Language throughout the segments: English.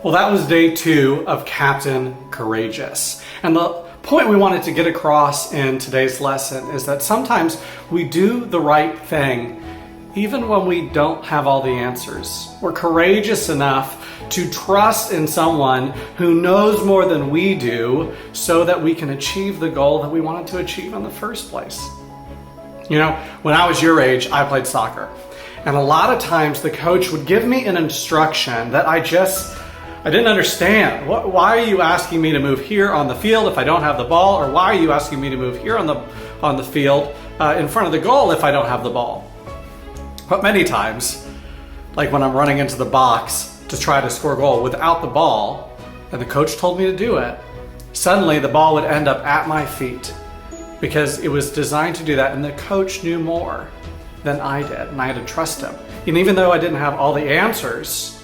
Well, that was day 2 of Captain Courageous. And the point we wanted to get across in today's lesson is that sometimes we do the right thing even when we don't have all the answers. We're courageous enough to trust in someone who knows more than we do so that we can achieve the goal that we wanted to achieve in the first place. You know, when I was your age, I played soccer. And a lot of times the coach would give me an instruction that I didn't understand. Why are you asking me to move here on the field if I don't have the ball? Or why are you asking me to move here on the field in front of the goal if I don't have the ball? But many times, like when I'm running into the box to try to score a goal without the ball, and the coach told me to do it, suddenly the ball would end up at my feet because it was designed to do that, and the coach knew more than I did, and I had to trust him. And even though I didn't have all the answers,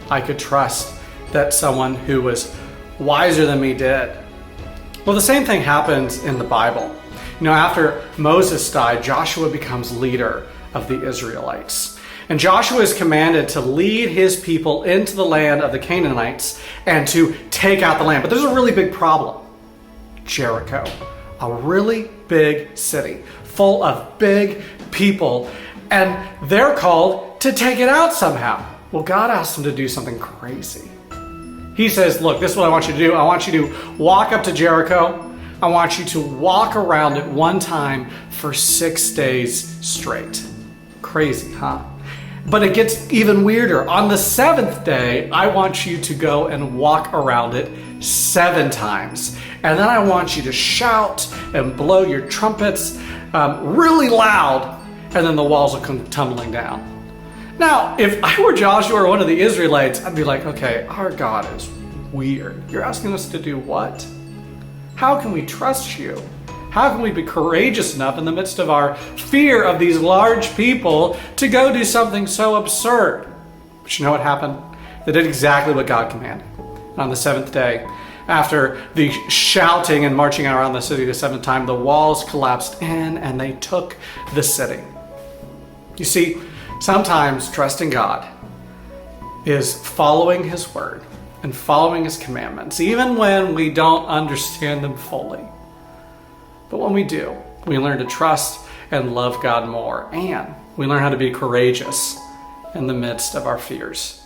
I could trust that someone who was wiser than me did. Well, the same thing happens in the Bible. You know, after Moses died, Joshua becomes leader of the Israelites. And Joshua is commanded to lead his people into the land of the Canaanites and to take out the land. But there's a really big problem. Jericho, a really big city full of big people, and they're called to take it out somehow. Well, God asked them to do something crazy. He says, look, this is what I want you to do. I want you to walk up to Jericho. I want you to walk around it one time for 6 days straight. Crazy, huh? But it gets even weirder. On the 7th day, I want you to go and walk around it 7 times. And then I want you to shout and blow your trumpets really loud, and then the walls will come tumbling down. Now, if I were Joshua or one of the Israelites, I'd be like, okay, our God is weird. You're asking us to do what? How can we trust you? How can we be courageous enough in the midst of our fear of these large people to go do something so absurd? But you know what happened? They did exactly what God commanded. And on the 7th day, after the shouting and marching around the city the 7th time, the walls collapsed in and they took the city. You see, sometimes trusting God is following His word and following His commandments, even when we don't understand them fully. But when we do, we learn to trust and love God more, and we learn how to be courageous in the midst of our fears.